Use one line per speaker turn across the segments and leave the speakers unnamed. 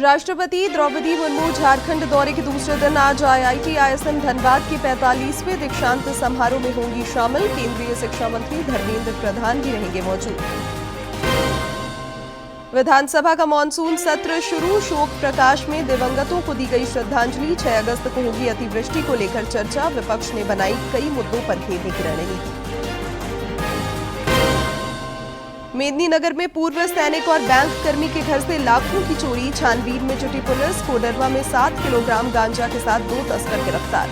राष्ट्रपति द्रौपदी मुर्मू झारखंड दौरे के दूसरे दिन आज आईआईटी आईएसएम धनबाद के 45वें दीक्षांत समारोह में होंगी शामिल। केंद्रीय शिक्षा मंत्री धर्मेंद्र प्रधान भी रहेंगे मौजूद। विधानसभा का मानसून सत्र शुरू। शोक प्रकाश में दिवंगतों को दी गई श्रद्धांजलि। 6 अगस्त को होगी अतिवृष्टि को लेकर चर्चा। विपक्ष ने बनाई कई मुद्दों पर घेरने की रणनीति। मेदिनीनगर में पूर्व सैनिक और बैंक कर्मी के घर से लाखों की चोरी। छानबीन में जुटी पुलिस। कोडरमा में 7 किलोग्राम गांजा के साथ 2 तस्कर गिरफ्तार।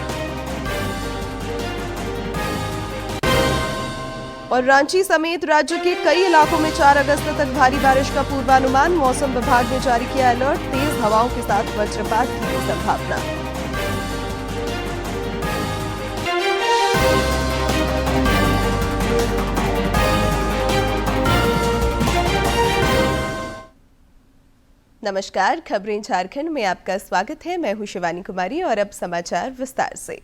और रांची समेत राज्य के कई इलाकों में 4 अगस्त तक भारी बारिश का पूर्वानुमान। मौसम विभाग ने जारी किया अलर्ट। तेज हवाओं के साथ वज्रपात की संभावना। नमस्कार, खबरें झारखंड में आपका स्वागत है। मैं हूं शिवानी कुमारी और अब समाचार विस्तार से।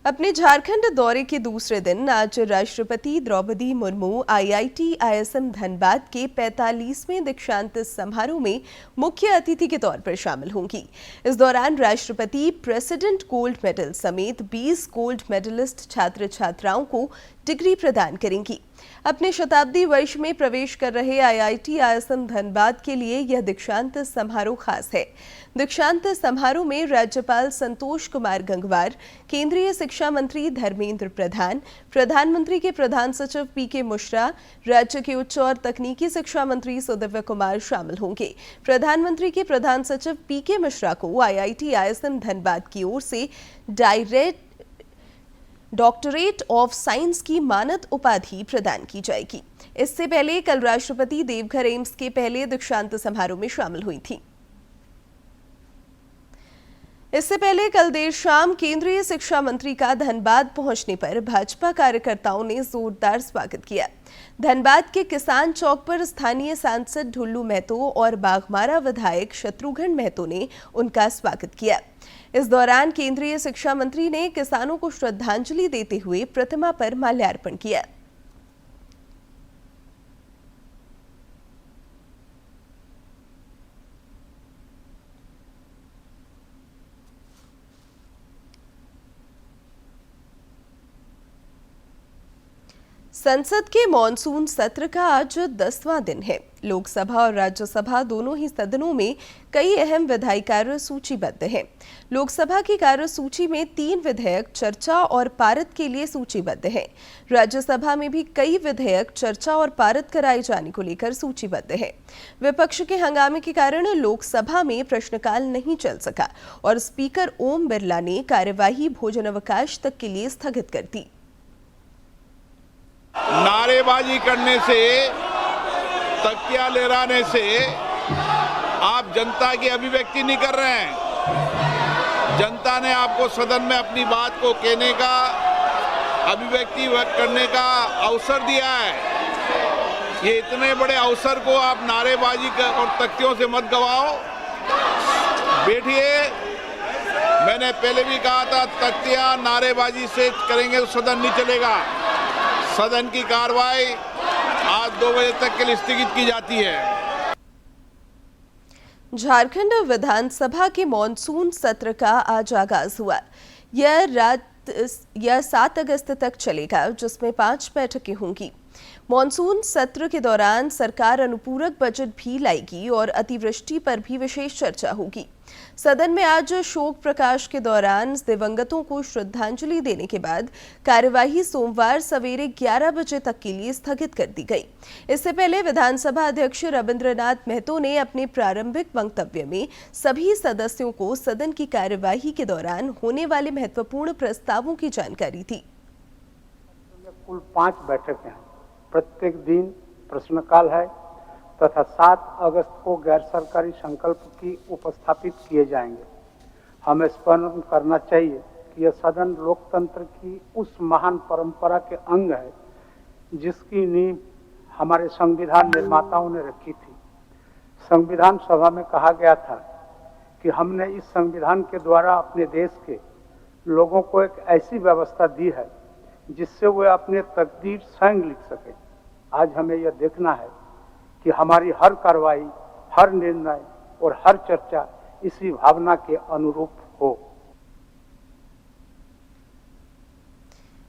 अपने झारखंड दौरे के दूसरे दिन आज राष्ट्रपति द्रौपदी मुर्मू आईआईटी आईएसएम धनबाद के 45वें दीक्षांत समारोह में मुख्य अतिथि के तौर पर शामिल होंगी। इस दौरान राष्ट्रपति प्रेसिडेंट गोल्ड मेडल समेत 20 गोल्ड मेडलिस्ट छात्र छात्राओं को डिग्री प्रदान करेंगी। अपने शताब्दी वर्ष में प्रवेश कर रहे आईआईटी आईएसएम धनबाद के लिए यह दीक्षांत समारोह खास है। दीक्षांत समारोह में राज्यपाल संतोष कुमार गंगवार, केंद्रीय शिक्षा मंत्री धर्मेंद्र प्रधान, प्रधानमंत्री के प्रधान सचिव पीके मिश्रा, राज्य के उच्च और तकनीकी शिक्षा मंत्री सुदिव्य कुमार शामिल होंगे। प्रधानमंत्री के प्रधान सचिव पीके मिश्रा को आईआईटी आईएसएम धनबाद की ओर से डॉक्टरेट ऑफ साइंस की मानद उपाधि प्रदान की जाएगी। इससे पहले कल राष्ट्रपति देवघर एम्स के पहले दीक्षांत समारोह में शामिल हुई थी। इससे पहले कल देर शाम केंद्रीय शिक्षा मंत्री का धनबाद पहुंचने पर भाजपा कार्यकर्ताओं ने जोरदार स्वागत किया। धनबाद के किसान चौक पर स्थानीय सांसद ढुल्लू महतो और बाघमारा विधायक शत्रुघ्न महतो ने उनका स्वागत किया। इस दौरान केंद्रीय शिक्षा मंत्री ने किसानों को श्रद्धांजलि देते हुए प्रतिमा पर माल्यार्पण किया। संसद के मॉनसून सत्र का आज 10वां दिन है। लोकसभा और राज्यसभा दोनों ही सदनों में कई अहम विधायी कार्य सूचीबद्ध हैं। लोकसभा की कार्यसूची में 3 विधेयक चर्चा और पारित के लिए सूचीबद्ध हैं। राज्यसभा में भी कई विधेयक चर्चा और पारित कराए जाने को लेकर सूचीबद्ध हैं। विपक्ष के हंगामे के कारण लोकसभा में प्रश्नकाल नहीं चल सका और स्पीकर ओम बिरला ने कार्यवाही भोजनावकाश तक के लिए स्थगित कर दी।
नारेबाजी करने से, तकिया लहराने से आप जनता की अभिव्यक्ति नहीं कर रहे हैं। जनता ने आपको सदन में अपनी बात को कहने का, अभिव्यक्ति व्यक्त करने का अवसर दिया है। ये इतने बड़े अवसर को आप नारेबाजी और तख्तियों से मत गवाओ। बैठिए। मैंने पहले भी कहा था, तख्तियां नारेबाजी से करेंगे तो सदन नहीं चलेगा। सदन की कार्रवाई आज 2 बजे तक के लिए स्थगित की जाती है।
झारखंड विधानसभा के मॉनसून सत्र का आज आगाज हुआ। यह 7 अगस्त तक चलेगा, जिसमें 5 बैठकें होंगी। मॉनसून सत्र के दौरान सरकार अनुपूरक बजट भी लाएगी और अतिवृष्टि पर भी विशेष चर्चा होगी। सदन में आज शोक प्रकाश के दौरान दिवंगतों को श्रद्धांजलि देने के बाद कार्यवाही सोमवार सवेरे 11 बजे तक के लिए स्थगित कर दी गई। इससे पहले विधानसभा अध्यक्ष रविंद्रनाथ महतो ने अपने प्रारंभिक वक्तव्य में सभी सदस्यों को सदन की कार्यवाही के दौरान होने वाले महत्वपूर्ण प्रस्तावों की जानकारी दी।
कुल 5 बैठकें हैं। प्रत्येक दिन प्रश्नकाल है तथा 7 अगस्त को गैर सरकारी संकल्प की उपस्थापित किए जाएंगे। हमें स्मरण करना चाहिए कि यह सदन लोकतंत्र की उस महान परंपरा के अंग है जिसकी नींव हमारे संविधान निर्माताओं ने रखी थी। संविधान सभा में कहा गया था कि हमने इस संविधान के द्वारा अपने देश के लोगों को एक ऐसी व्यवस्था दी है जिससे वे अपने तकदीर स्वयं लिख सके। आज हमें यह देखना है कि हमारी हर कार्रवाई, हर निर्णय और हर चर्चा इसी भावना के अनुरूप हो।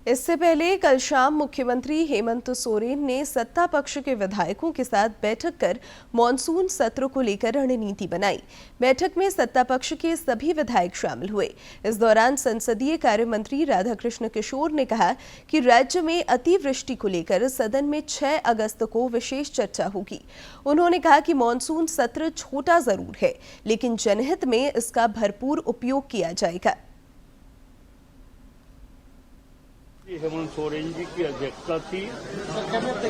इससे पहले कल शाम मुख्यमंत्री हेमंत सोरेन ने सत्ता पक्ष के विधायकों के साथ बैठक कर मॉनसून सत्र को लेकर रणनीति बनाई। बैठक में सत्ता पक्ष के सभी विधायक शामिल हुए। इस दौरान संसदीय कार्य मंत्री राधाकृष्ण किशोर ने कहा कि राज्य में अतिवृष्टि को लेकर सदन में 6 अगस्त को विशेष चर्चा होगी। उन्होंने कहा कि मॉनसून सत्र छोटा जरूर है, लेकिन जनहित में इसका भरपूर उपयोग किया जाएगा।
हेमंत सोरेन जी की अध्यक्षता थी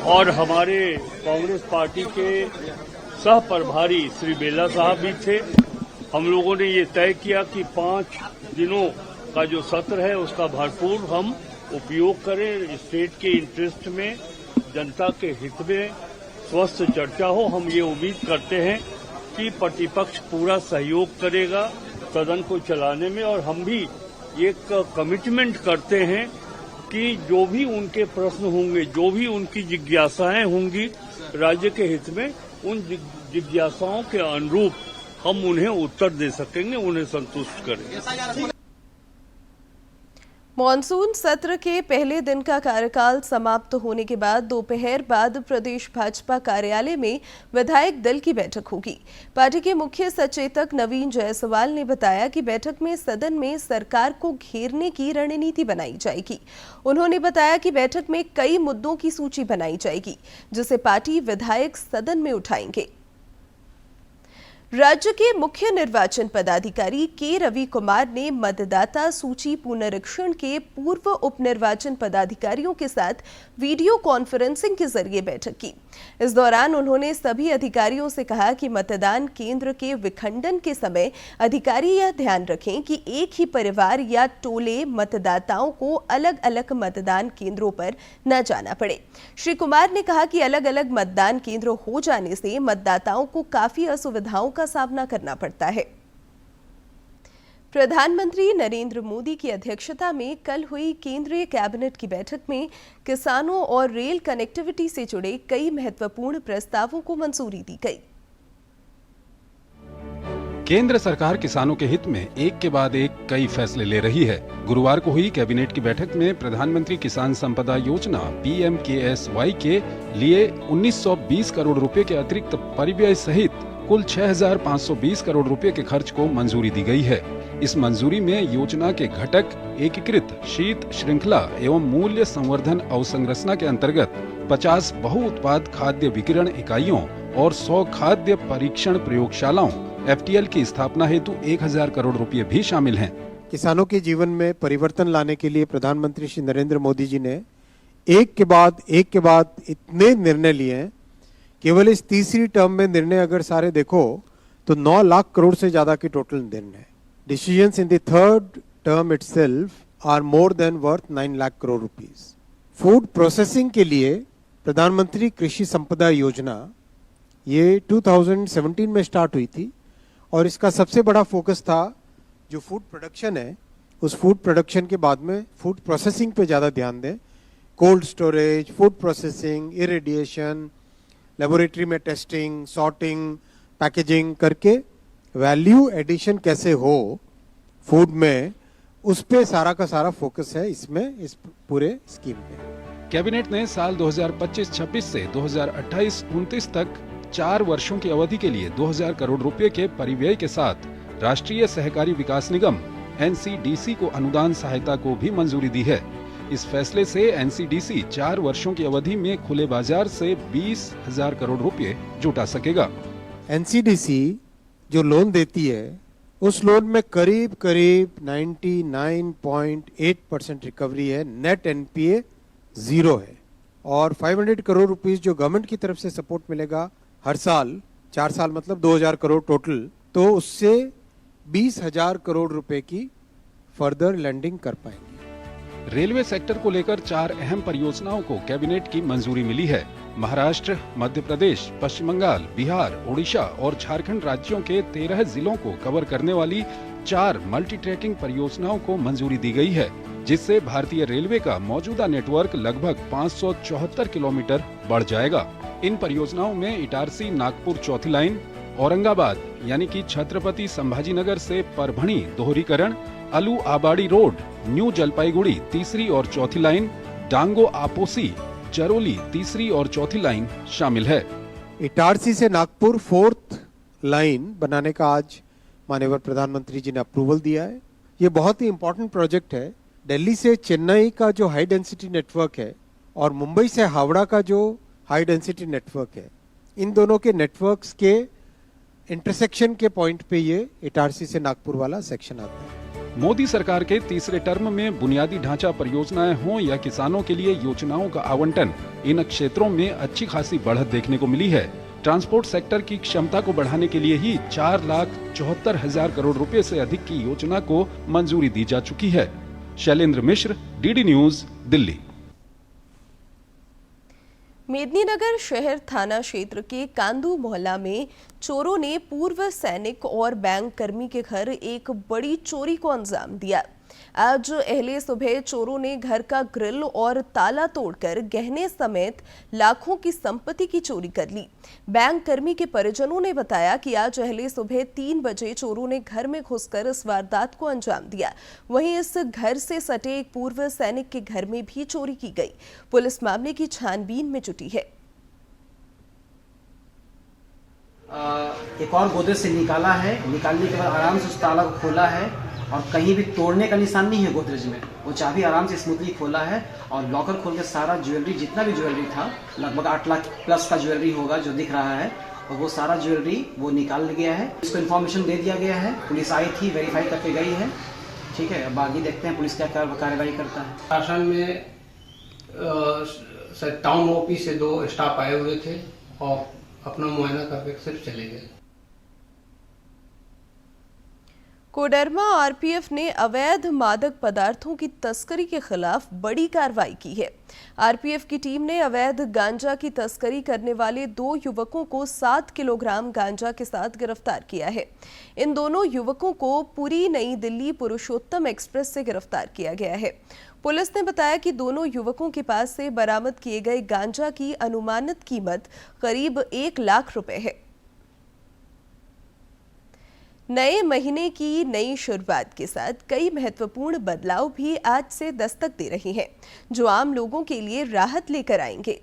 और हमारे कांग्रेस पार्टी के सह प्रभारी श्री बेला साहब भी थे। हम लोगों ने ये तय किया कि 5 दिनों का जो सत्र है उसका भरपूर हम उपयोग करें, स्टेट के इंटरेस्ट में, जनता के हित में स्वस्थ चर्चा हो। हम ये उम्मीद करते हैं कि प्रतिपक्ष पूरा सहयोग करेगा सदन को चलाने में, और हम भी एक कमिटमेंट करते हैं कि जो भी उनके प्रश्न होंगे, जो भी उनकी जिज्ञासाएं होंगी राज्य के हित में, उन जिज्ञासाओं के अनुरूप हम उन्हें उत्तर दे सकेंगे, उन्हें संतुष्ट करेंगे।
मॉनसून सत्र के पहले दिन का कार्यकाल समाप्त होने के बाद दोपहर बाद प्रदेश भाजपा कार्यालय में विधायक दल की बैठक होगी। पार्टी के मुख्य सचेतक नवीन जायसवाल ने बताया कि बैठक में सदन में सरकार को घेरने की रणनीति बनाई जाएगी। उन्होंने बताया कि बैठक में कई मुद्दों की सूची बनाई जाएगी, जिसे पार्टी विधायक सदन में उठाएंगे। राज्य के मुख्य निर्वाचन पदाधिकारी के रवि कुमार ने मतदाता सूची पुनरीक्षण के पूर्व उप निर्वाचन पदाधिकारियों के साथ वीडियो कॉन्फ्रेंसिंग के जरिए बैठक की। इस दौरान उन्होंने सभी अधिकारियों से कहा कि मतदान केंद्र के विखंडन के समय अधिकारी यह ध्यान रखें कि एक ही परिवार या टोले मतदाताओं को अलग अलग मतदान केंद्रों पर न जाना पड़े। श्री कुमार ने कहा कि अलग अलग मतदान केंद्र हो जाने से मतदाताओं को काफी असुविधाओं का सामना करना पड़ता है। प्रधानमंत्री नरेंद्र मोदी की अध्यक्षता में कल हुई केंद्रीय कैबिनेट की बैठक में किसानों और रेल कनेक्टिविटी से जुड़े कई महत्वपूर्ण प्रस्तावों को मंजूरी दी गई।
केंद्र सरकार किसानों के हित में एक के बाद एक कई फैसले ले रही है। गुरुवार को हुई कैबिनेट की बैठक में प्रधानमंत्री किसान संपदा योजना PMKSY के लिए 1920 करोड़ रुपए के अतिरिक्त परिव्यय सहित कुल 6,520 करोड़ रुपए के खर्च को मंजूरी दी गई है। इस मंजूरी में योजना के घटक एकीकृत शीत श्रृंखला एवं मूल्य संवर्धन अवसंरचना के अंतर्गत 50 बहुउत्पाद खाद्य विकिरण इकाइयों और 100 खाद्य परीक्षण प्रयोगशालाओं FTL की स्थापना हेतु 1,000 करोड़ रुपए भी शामिल हैं।
किसानों के जीवन में परिवर्तन लाने के लिए प्रधानमंत्री श्री नरेंद्र मोदी जी ने एक के बाद इतने निर्णय लिए हैं। केवल इस तीसरी टर्म में निर्णय अगर सारे देखो तो 9 लाख करोड़ से ज्यादा के टोटल निर्णय। Decisions in the third term itself are more than worth 9 lakh crore rupees. Food processing के लिए प्रधानमंत्री कृषि संपदा योजना ये 2017 में स्टार्ट हुई थी और इसका सबसे बड़ा फोकस था जो फूड प्रोडक्शन है, उस फूड प्रोडक्शन के बाद में फूड प्रोसेसिंग पे ज़्यादा ध्यान दें। Cold storage, food processing, irradiation, laboratory में टेस्टिंग, सॉर्टिंग, पैकेजिंग करके वैल्यू एडिशन कैसे हो फूड में, उस पे सारा का सारा फोकस है इसमें, इस पूरे स्कीम पे।
कैबिनेट ने साल 2025-26 से 2028-29 तक 4 वर्षों की अवधि के लिए 2,000 करोड़ रुपए के परिव्यय के साथ राष्ट्रीय सहकारी विकास निगम NCDC को अनुदान सहायता को भी मंजूरी दी है। इस फैसले से NCDC 4 वर्षों की अवधि में खुले बाजार से 20,000 करोड़ रुपए जुटा सकेगा।
NCDC जो लोन देती है उस लोन में करीब 99.8% रिकवरी है, नेट NPA 0 है और 500 करोड़ रुपीस जो गवर्नमेंट की तरफ से सपोर्ट मिलेगा हर साल, 4 साल मतलब 2,000 करोड़ टोटल, तो उससे 20,000 करोड़ रुपए की फर्दर लैंडिंग कर पाएंगे।
रेलवे सेक्टर को लेकर 4 अहम परियोजनाओं को कैबिनेट की मंजूरी मिली है। महाराष्ट्र, मध्य प्रदेश, पश्चिम बंगाल, बिहार, ओडिशा और झारखंड राज्यों के 13 जिलों को कवर करने वाली 4 मल्टी ट्रैकिंग परियोजनाओं को मंजूरी दी गई है, जिससे भारतीय रेलवे का मौजूदा नेटवर्क लगभग 574 किलोमीटर बढ़ जाएगा। इन परियोजनाओं में इटारसी नागपुर चौथी लाइन, औरंगाबाद यानी कि छत्रपति संभाजीनगर से परभणी दोहरीकरण, अलू आबाड़ी रोड, न्यू जलपाईगुड़ी तीसरी और चौथी लाइन, डांगो आपोसी चरोली तीसरी और चौथी लाइन शामिल है।
इटारसी से नागपुर 4th लाइन बनाने का आज माननीय प्रधानमंत्री जी ने अप्रूवल दिया है। ये बहुत ही इंपॉर्टेंट प्रोजेक्ट है। दिल्ली से चेन्नई का जो हाई डेंसिटी नेटवर्क है और मुंबई से हावड़ा का जो हाई डेंसिटी नेटवर्क है, इन दोनों के नेटवर्क्स के इंटरसेक्शन के पॉइंट पे ये इटारसी से नागपुर वाला सेक्शन आता है।
मोदी सरकार के तीसरे टर्म में बुनियादी ढांचा परियोजनाएं हों या किसानों के लिए योजनाओं का आवंटन, इन क्षेत्रों में अच्छी खासी बढ़त देखने को मिली है। ट्रांसपोर्ट सेक्टर की क्षमता को बढ़ाने के लिए ही 4,74,000 करोड़ रुपए से अधिक की योजना को मंजूरी दी जा चुकी है। शैलेंद्र मिश्र, डीडी न्यूज, दिल्ली।
मेदिनीनगर शहर थाना क्षेत्र के कांदू मोहल्ला में चोरों ने पूर्व सैनिक और बैंक कर्मी के घर एक बड़ी चोरी को अंजाम दिया। आज अहले सुबह चोरों ने घर का ग्रिल और ताला तोड़कर गहने समेत लाखों की संपत्ति की चोरी कर ली। बैंक कर्मी के परिजनों ने बताया कि आज अहले सुबह 3 बजे चोरों ने घर में घुसकर इस वारदात को अंजाम दिया। वहीं इस घर से सटे एक पूर्व सैनिक के घर में भी चोरी की गई। पुलिस मामले की छानबीन में जुटी है।
एक और गोदरेज से निकाला है। निकालने के बाद आराम से उस ताला को खोला है और कहीं भी तोड़ने का निशान नहीं है गोदरेज में। वो चाबी आराम से स्मूथली खोला है और लॉकर खोल के सारा ज्वेलरी, जितना भी ज्वेलरी था, लगभग 8 लाख प्लस का ज्वेलरी होगा जो दिख रहा है, और वो सारा ज्वेलरी वो निकाल गया है। इसको इन्फॉर्मेशन दे दिया गया है। पुलिस आई थी, वेरीफाई करके गई है। ठीक है, अब आगे देखते हैं पुलिस क्या कार्रवाई करता है।
शासन में टाउन ओपी से 2 स्टाफ आए हुए थे और अपना मुआयना करके सिर्फ चले गए।
कोडरमा आरपीएफ ने अवैध मादक पदार्थों की तस्करी के खिलाफ बड़ी कार्रवाई की है। आरपीएफ की टीम ने अवैध गांजा की तस्करी करने वाले 2 युवकों को 7 किलोग्राम गांजा के साथ गिरफ्तार किया है। इन दोनों युवकों को पुरी नई दिल्ली पुरुषोत्तम एक्सप्रेस से गिरफ्तार किया गया है। पुलिस ने बताया कि दोनों युवकों के पास से बरामद किए गए गांजा की अनुमानित कीमत करीब 1 लाख रुपए है। नए महीने की नई शुरुआत के साथ कई महत्वपूर्ण बदलाव भी आज से दस्तक दे रहे हैं, जो आम लोगों के लिए राहत लेकर आएंगे।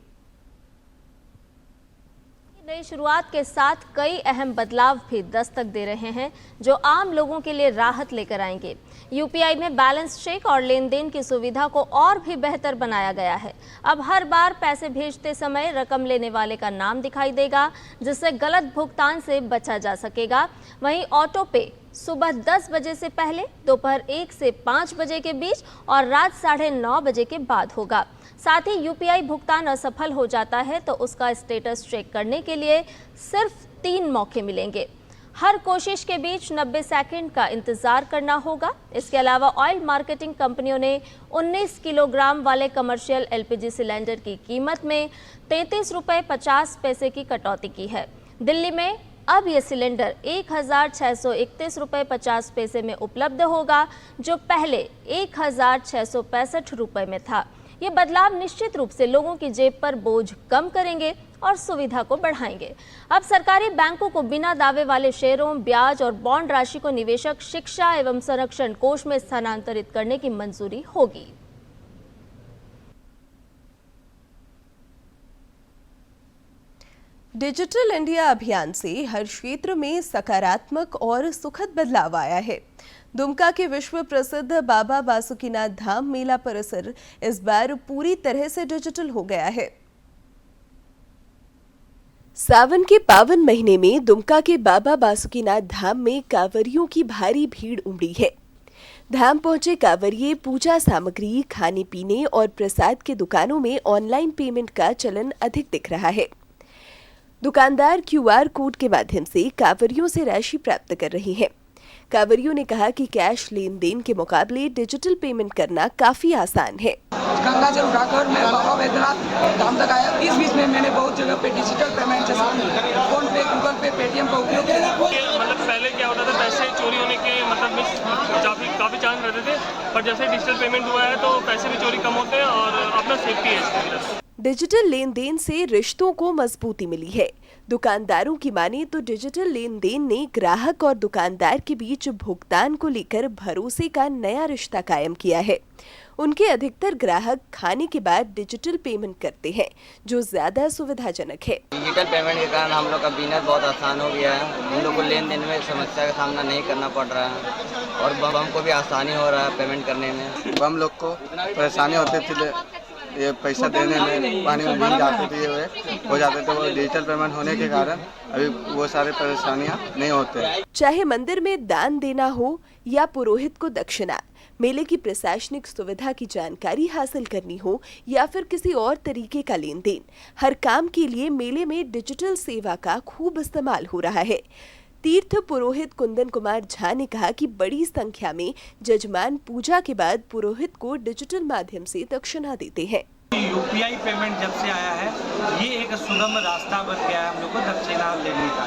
नई शुरुआत के साथ कई अहम बदलाव भी दस्तक दे रहे हैं, जो आम लोगों के लिए राहत लेकर आएंगे। यूपीआई में बैलेंस चेक और लेन देन की सुविधा को और भी बेहतर बनाया गया है। अब हर बार पैसे भेजते समय रकम लेने वाले का नाम दिखाई देगा, जिससे गलत भुगतान से बचा जा सकेगा। वहीं ऑटो पे सुबह 10 बजे से पहले, दोपहर 1 से 5 बजे के बीच और रात 9:30 बजे के बाद होगा। साथ ही यूपीआई भुगतान असफल हो जाता है तो उसका स्टेटस चेक करने के लिए सिर्फ 3 मौके मिलेंगे। हर कोशिश के बीच 90 सेकंड का इंतजार करना होगा। इसके अलावा ऑयल मार्केटिंग कंपनियों ने 19 किलोग्राम वाले कमर्शियल एलपीजी सिलेंडर की कीमत में 33 रुपये 50 पैसे की कटौती की है। दिल्ली में अब यह सिलेंडर 1,631 रुपये 50 पैसे में उपलब्ध होगा, जो पहले 1,665 रुपये में था। ये बदलाव निश्चित रूप से लोगों की जेब पर बोझ कम करेंगे और सुविधा को बढ़ाएंगे। अब सरकारी बैंकों को बिना दावे वाले शेयरों, ब्याज और बॉन्ड राशि को निवेशक शिक्षा एवं संरक्षण कोष में स्थानांतरित करने की मंजूरी होगी।
डिजिटल इंडिया अभियान से हर क्षेत्र में सकारात्मक और सुखद बदलाव आया है। दुमका के विश्व प्रसिद्ध बाबा बासुकीनाथ धाम मेला परिसर इस बार पूरी तरह से डिजिटल हो गया है। सावन के पावन महीने में दुमका के बाबा बासुकीनाथ धाम में कांवरियों की भारी भीड़ उमड़ी है। धाम पहुंचे कांवरिये पूजा सामग्री, खाने पीने और प्रसाद के दुकानों में ऑनलाइन पेमेंट का चलन अधिक दिख रहा है। दुकानदार क्यूआर कोड के माध्यम से कांवरियों से राशि प्राप्त कर रहे हैं। कांवरियों ने कहा कि कैश लेन देन के मुकाबले डिजिटल पेमेंट करना काफी आसान है।
गंगा जल उठाकर मैं बाबा बैद्यनाथ धाम तक आया। इस बीच में मैंने बहुत जगह पे डिजिटल पेमेंट जैसे फोन पे, गूगल पे, पेटीएम का उपयोग किया।
मतलब पहले क्या होता था, पैसे चोरी होने के काफी चांस रहते थे, पर जैसे डिजिटल पेमेंट हुआ है तो पैसे भी चोरी कम होते हैं और अपना सेफ्टी है इसके अंदर।
डिजिटल लेन देन से रिश्तों को मजबूती मिली है। दुकानदारों की माने तो डिजिटल लेन देन ने ग्राहक और दुकानदार के बीच भुगतान को लेकर भरोसे का नया रिश्ता कायम किया है। उनके अधिकतर ग्राहक खाने के बाद डिजिटल पेमेंट करते हैं, जो ज्यादा सुविधाजनक है।
डिजिटल पेमेंट के कारण हम लोग का बिजनेस बहुत आसान हो गया है। हम लोग को लेन देन में समस्या का सामना नहीं करना पड़ रहा है और हमको भी आसानी हो रहा है पेमेंट करने में।
हम लोग को परेशानी होती थी, ये पैसा देने में पानी में भीग जाते थे, हो जाते थे। वो डिजिटल पेमेंट होने के कारण अभी वो सारे परेशानियां नहीं होते।
चाहे मंदिर में दान देना हो या पुरोहित को दक्षिणा, मेले की प्रशासनिक सुविधा की जानकारी हासिल करनी हो या फिर किसी और तरीके का लेन देन, हर काम के लिए मेले में डिजिटल सेवा का खूब इस्तेमाल हो रहा है। तीर्थ पुरोहित कुंदन कुमार झा ने कहा कि बड़ी संख्या में जजमान पूजा के बाद पुरोहित को डिजिटल माध्यम से दक्षिणा देते हैं।
यूपीआई पेमेंट जब से आया है, ये एक सुगम रास्ता बन गया है हम लोग को दक्षिणा देने का।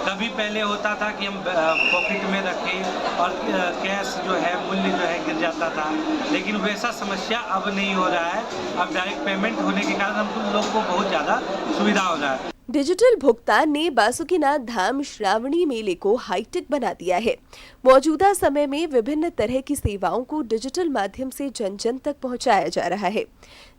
कभी पहले होता था कि हम पॉकेट में रखें और कैश जो है मूल्य जो है गिर जाता था, लेकिन वैसा समस्या अब नहीं हो रहा है। अब डायरेक्ट पेमेंट होने के कारण हम लोग को बहुत ज़्यादा सुविधा हो रहा है।
डिजिटल भुगतान ने बासुकीनाथ धाम श्रावणी मेले को हाईटेक बना दिया है। मौजूदा समय में विभिन्न तरह की सेवाओं को डिजिटल माध्यम से जन जन तक पहुंचाया जा रहा है।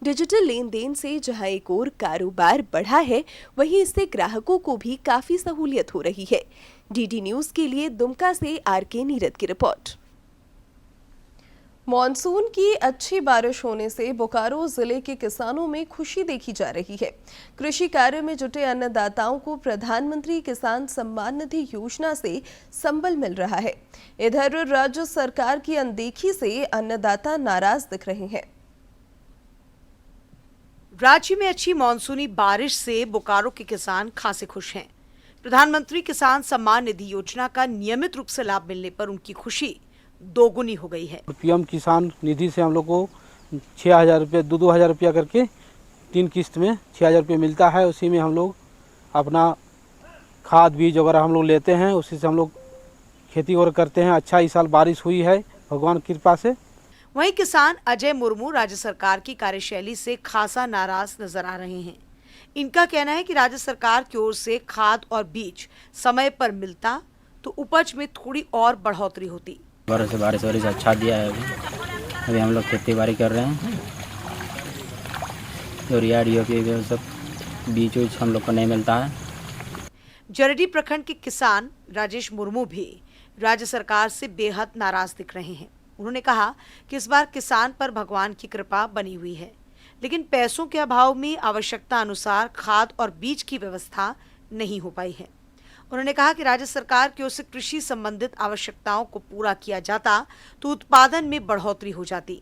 डिजिटल लेन देन से जहां एक और कारोबार बढ़ा है, वहीं इससे ग्राहकों को भी काफी सहूलियत हो रही है। डीडी न्यूज के लिए दुमका से आरके नीरद की रिपोर्ट। मॉनसून की अच्छी बारिश होने से बोकारो जिले के किसानों में खुशी देखी जा रही है। कृषि कार्य में जुटे अन्नदाताओं को प्रधानमंत्री किसान सम्मान निधि योजना से संबल मिल रहा है। इधर राज्य सरकार की अनदेखी से अन्नदाता नाराज दिख रहे हैं।
राज्य में अच्छी मानसूनी बारिश से बोकारो के किसान खासे खुश हैं। प्रधानमंत्री किसान सम्मान निधि योजना का नियमित रूप से लाभ मिलने पर उनकी खुशी दोगुनी हो गई है।
पीएम किसान निधि से हम लोग को 6,000 रुपये 2,000 रुपया करके 3 किस्त में 6,000 रुपये मिलता है। उसी में हम लोग अपना खाद बीज वगैरह हम लोग लेते हैं, उसी से हम लोग खेती और करते हैं। अच्छा इस साल बारिश हुई है भगवान की कृपा से।
वहीं किसान अजय मुर्मू राज्य सरकार की कार्यशैली से खासा नाराज नजर आ रहे हैं। इनका कहना है कि राज्य सरकार की ओर से खाद और बीज समय पर मिलता तो उपज में थोड़ी और बढ़ोतरी होती।
बारिश अच्छा दिया है। अभी हम लोग खेती बाड़ी कर रहे हैं। यूरिया DAP सब बीज हम लोग को नहीं मिलता है।
जरडी प्रखंड के किसान राजेश मुर्मू भी राज्य सरकार से बेहद नाराज दिख रहे हैं। उन्होंने कहा कि इस बार किसान पर भगवान की कृपा बनी हुई है, लेकिन पैसों के अभाव में आवश्यकता अनुसार खाद और बीज की व्यवस्था नहीं हो पाई है। उन्होंने कहा कि राज्य सरकार की ओर से कृषि संबंधित आवश्यकताओं को पूरा किया जाता तो उत्पादन में बढ़ोतरी हो जाती।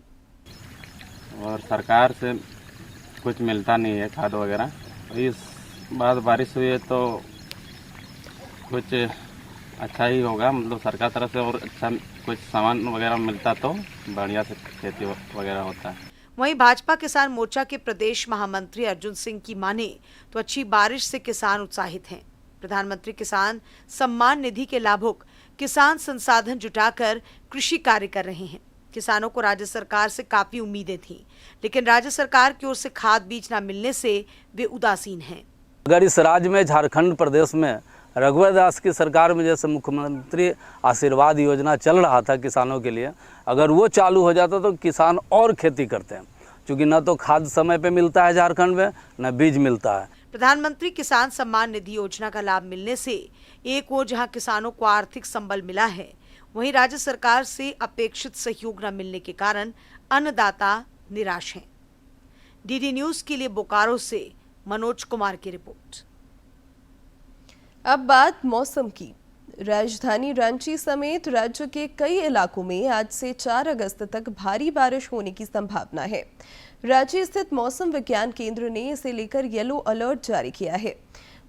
और सरकार से कुछ मिलता नहीं है खाद वगैरह। इस बार बारिश हुई है तो कुछ अच्छा ही होगा, मतलब सरकार तरफ से और अच्छा कुछ सामान वगैरह मिलता तो बढ़िया से खेती वगैरह होता है।
वहीं भाजपा किसान मोर्चा के प्रदेश महामंत्री अर्जुन सिंह की माने तो अच्छी बारिश से किसान उत्साहित हैं। प्रधानमंत्री किसान सम्मान निधि के लाभुक किसान संसाधन जुटाकर कृषि कार्य कर रहे हैं। किसानों को राज्य सरकार से काफी उम्मीदें थीं, लेकिन राज्य सरकार की ओर से खाद बीज न मिलने से वे उदासीन हैं।
अगर इस राज्य में झारखंड प्रदेश में रघुवर दास की सरकार में जैसे मुख्यमंत्री आशीर्वाद योजना चल रहा था किसानों के लिए, अगर वो चालू हो जाता तो किसान और खेती करते हैं, क्योंकि न तो खाद समय पे मिलता है झारखंड में, न बीज मिलता है।
प्रधानमंत्री किसान सम्मान निधि योजना का लाभ मिलने से एक ओर जहां किसानों को आर्थिक संबल मिला है, वहीं राज्य सरकार से अपेक्षित सहयोग न मिलने के कारण अन्नदाता निराश हैं। डीडी न्यूज के लिए बोकारो से मनोज कुमार की रिपोर्ट।
अब बात मौसम की। राजधानी रांची समेत राज्य के कई इलाकों में आज से 4 अगस्त तक भारी बारिश होने की संभावना है। रांची स्थित मौसम विज्ञान केंद्र ने इसे लेकर येलो अलर्ट जारी किया है।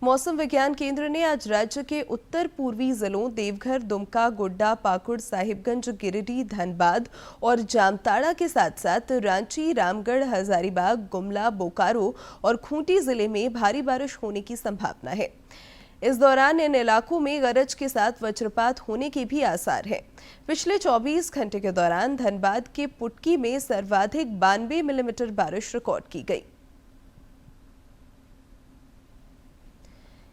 मौसम विज्ञान केंद्र ने आज राज्य के उत्तर पूर्वी जिलों देवघर, दुमका, गोड्डा, पाकुड़, साहिबगंज, गिरिडीह, धनबाद और जामताड़ा के साथ साथ रांची, रामगढ़, हजारीबाग, गुमला, बोकारो और खूंटी जिले में भारी बारिश होने की संभावना है। इस दौरान इन इलाकों में गरज के साथ वज्रपात होने के भी आसार हैं। पिछले 24 घंटे के दौरान धनबाद के पुटकी में सर्वाधिक 92 मिलीमीटर बारिश रिकॉर्ड की गई।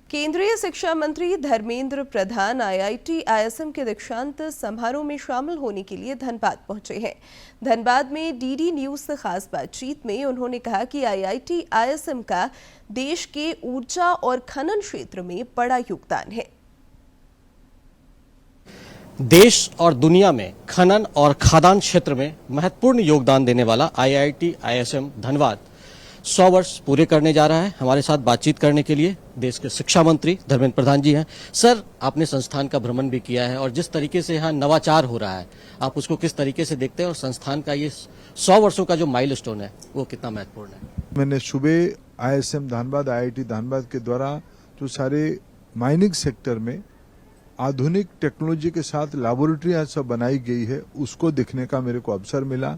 केंद्रीय शिक्षा मंत्री धर्मेंद्र प्रधान आईआईटी आईएसएम के दीक्षांत समारोह में शामिल होने के लिए धनबाद पहुंचे हैं। धनबाद में डीडी न्यूज से खास बातचीत में उन्होंने कहा कि आईआईटी आईएसएम का देश के ऊर्जा और खनन क्षेत्र में बड़ा योगदान है।
देश और दुनिया में खनन और खादान क्षेत्र में महत्वपूर्ण योगदान देने वाला आईआईटी आईएसएम धनबाद 100 वर्ष पूरे करने जा रहा है। हमारे साथ बातचीत करने के लिए देश के शिक्षा मंत्री धर्मेंद्र प्रधान जी हैं। सर, आपने संस्थान का भ्रमण भी किया है और जिस तरीके से यहाँ नवाचार हो रहा है, आप उसको किस तरीके से देखते हैं और संस्थान का ये 100 वर्षों का जो माइलस्टोन है वो कितना महत्वपूर्ण है?
मैंने सुबह आईएसएम धनबाद, आईआईटी धनबाद के द्वारा जो सारे माइनिंग सेक्टर में आधुनिक टेक्नोलॉजी के साथ लैबोरेटरी सब बनाई गई है, उसको देखने का मेरे को अवसर मिला।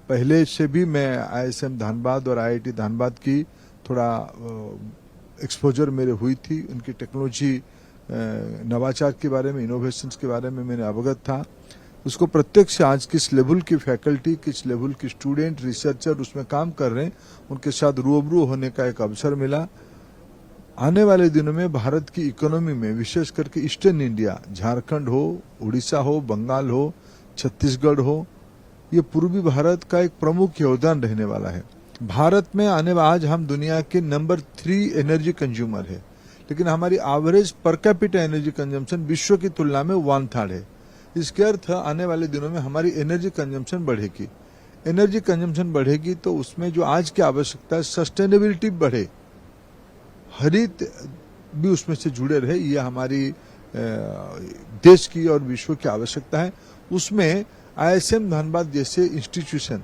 पहले से भी मैं आईएसएम धनबाद और आईआईटी धनबाद की थोड़ा एक्सपोजर मेरे हुई थी। उनकी टेक्नोलॉजी नवाचार के बारे में, इनोवेशंस के बारे में मैंने अवगत था। उसको प्रत्यक्ष आज किस लेवल की फैकल्टी, किस लेवल की स्टूडेंट, रिसर्चर उसमें काम कर रहे हैं, उनके साथ रूबरू होने का एक अवसर मिला। आने वाले दिनों में भारत की इकोनॉमी में विशेष करके ईस्टर्न इंडिया, झारखंड हो, उड़ीसा हो, बंगाल हो, छत्तीसगढ़ हो, ये पूर्वी भारत का एक प्रमुख योगदान रहने वाला है। भारत में आज हम दुनिया के नंबर 3 एनर्जी कंज्यूमर है, लेकिन हमारी average per capita energy consumption विश्व की तुलना में 1/3 है। इसके अर्थ आने वाले दिनों में हमारी एनर्जी कंजम्पशन बढ़ेगी। एनर्जी कंजम्पशन बढ़ेगी तो उसमें जो आज की आवश्यकता है, सस्टेनेबिलिटी बढ़े, हरित भी उसमें से जुड़े रहे, ये हमारी देश की और विश्व की आवश्यकता है। उसमें आईएसएम धनबाद जैसे इंस्टीट्यूशन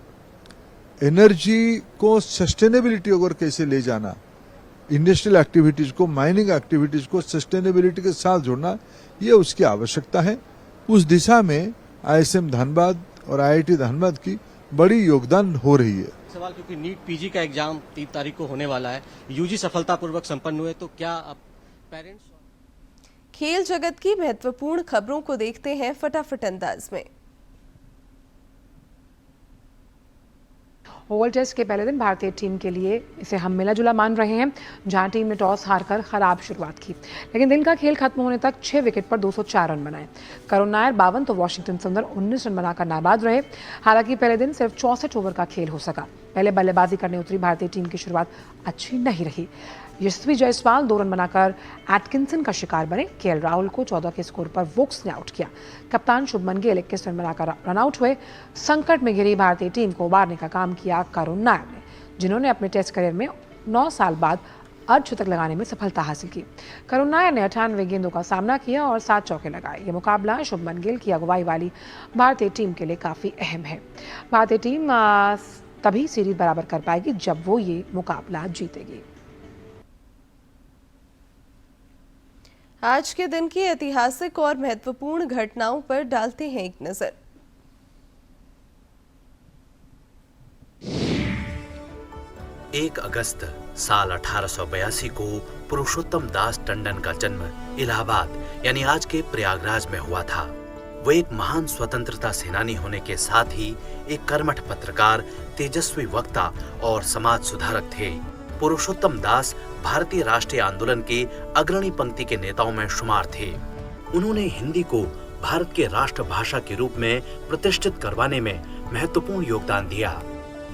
एनर्जी को सस्टेनेबिलिटी अगर कैसे ले जाना, इंडस्ट्रियल एक्टिविटीज को, माइनिंग एक्टिविटीज को सस्टेनेबिलिटी के साथ जोड़ना, ये उसकी आवश्यकता है। उस दिशा में आईएसएम धनबाद और आईआईटी धनबाद की बड़ी योगदान हो रही है।
सवाल, क्योंकि नीट पीजी का एग्जाम 3 तारीख को होने वाला है, यूजी सफलतापूर्वक संपन्न हुए, तो क्या अब पेरेंट्स?
खेल जगत की महत्वपूर्ण खबरों को देखते हैं फटाफट अंदाज में।
ओवल टेस्ट के पहले दिन भारतीय टीम के लिए इसे हम मिला जुला मान रहे हैं, जहां टीम ने टॉस हारकर खराब शुरुआत की, लेकिन दिन का खेल खत्म होने तक 6 विकेट पर 204 रन बनाए। करुण नायर 52 तो वाशिंगटन सुंदर 19 रन बनाकर नाबाद रहे। हालांकि पहले दिन सिर्फ 64 ओवर का खेल हो सका। पहले बल्लेबाजी करने उतरी भारतीय टीम की शुरुआत अच्छी नहीं रही। यशस्वी जायसवाल 2 रन बनाकर एटकिंसन का शिकार बने। केएल राहुल को 14 के स्कोर पर वोक्स ने आउट किया। कप्तान शुभमन गिल 21 रन बनाकर रन आउट हुए। संकट में घिरी भारतीय टीम को उबारने का काम किया करुण नायर ने, जिन्होंने अपने टेस्ट करियर में 9 साल बाद अर्धशतक लगाने में सफलता हासिल की। करुण नायर ने 98 गेंदों का सामना किया और 7 चौके लगाए। ये मुकाबला शुभमन गिल की अगुवाई वाली भारतीय टीम के लिए काफी अहम है। भारतीय टीम तभी सीरीज बराबर कर पाएगी जब वो ये मुकाबला जीतेगी।
आज के दिन की ऐतिहासिक और महत्वपूर्ण घटनाओं पर डालते हैं एक नजर।
एक अगस्त साल 1882 को पुरुषोत्तम दास टंडन का जन्म इलाहाबाद यानी आज के प्रयागराज में हुआ था। वो एक महान स्वतंत्रता सेनानी होने के साथ ही एक कर्मठ पत्रकार, तेजस्वी वक्ता और समाज सुधारक थे। पुरुषोत्तम दास भारतीय राष्ट्रीय आंदोलन के अग्रणी पंक्ति के नेताओं में शुमार थे। उन्होंने हिंदी को भारत के राष्ट्रभाषा के रूप में प्रतिष्ठित करवाने में महत्वपूर्ण योगदान दिया।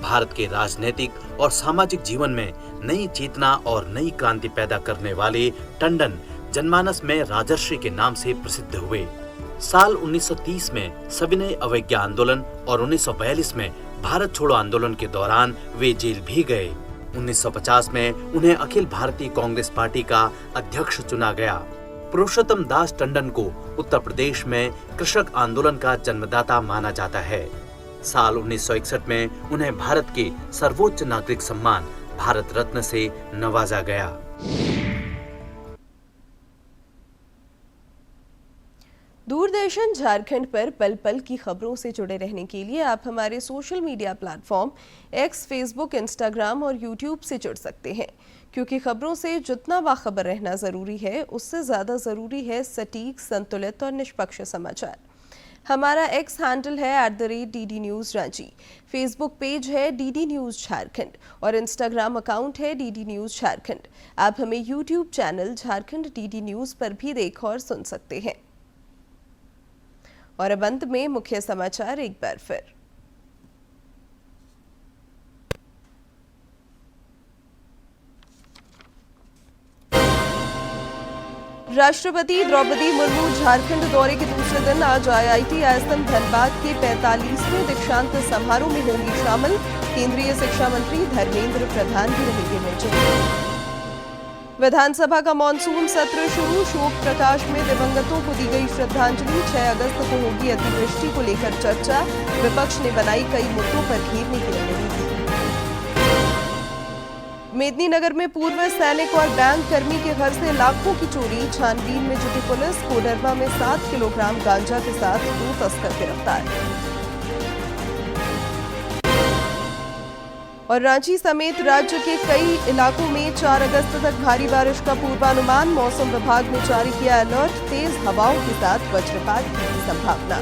भारत के राजनीतिक और सामाजिक जीवन में नई चेतना और नई क्रांति पैदा करने वाले टंडन जनमानस में राजर्षि के नाम से प्रसिद्ध हुए। साल 1930 में सविनय अवज्ञा आंदोलन और 1942 में भारत छोड़ो आंदोलन के दौरान वे जेल भी गए। 1950 में उन्हें अखिल भारतीय कांग्रेस पार्टी का अध्यक्ष चुना गया। पुरुषोत्तम दास टंडन को उत्तर प्रदेश में कृषक आंदोलन का जन्मदाता माना जाता है। साल 1961 में उन्हें भारत के सर्वोच्च नागरिक सम्मान भारत रत्न से नवाजा गया।
दूरदर्शन झारखंड पर पल पल की खबरों से जुड़े रहने के लिए आप हमारे social media platform x, Facebook, Instagram और यूट्यूब से जुड़ सकते हैं, क्योंकि खबरों से जितना बाखबर रहना जरूरी है, उससे ज्यादा जरूरी है सटीक, संतुलित और निष्पक्ष समाचार। हमारा एक्स हैंडल है @DD News Ranchi, Facebook page है DD News झारखंड और इंस्टाग्राम अकाउंट है DD News झारखंड। आप हमें YouTube channel Jharkhand DD News पर भी देख और सुन सकते हैं। और अब अंत में मुख्य समाचार एक बार फिर। राष्ट्रपति द्रौपदी मुर्मू झारखंड दौरे के दूसरे दिन आज IIT ISM धनबाद के 45वें दीक्षांत समारोह में होंगी शामिल। केंद्रीय शिक्षा मंत्री धर्मेंद्र प्रधान भी रहेंगे मौजूद। विधानसभा का मानसून सत्र शुरू, शोक प्रकाश में दिवंगतों को दी गई श्रद्धांजलि। 6 अगस्त को होगी अतिवृष्टि को लेकर चर्चा, विपक्ष ने बनाई कई मुद्दों पर घेरने की रणनीति। मेदिनीनगर में पूर्व सैनिक और बैंक कर्मी के घर से लाखों की चोरी, छानबीन में जुटी पुलिस। कोडरमा में 7 किलोग्राम गांजा के साथ 2 तस्कर गिरफ्तार। और रांची समेत राज्य के कई इलाकों में 4 अगस्त तक भारी बारिश का पूर्वानुमान। मौसम विभाग ने जारी किया अलर्ट, तेज हवाओं के साथ वज्रपात की संभावना।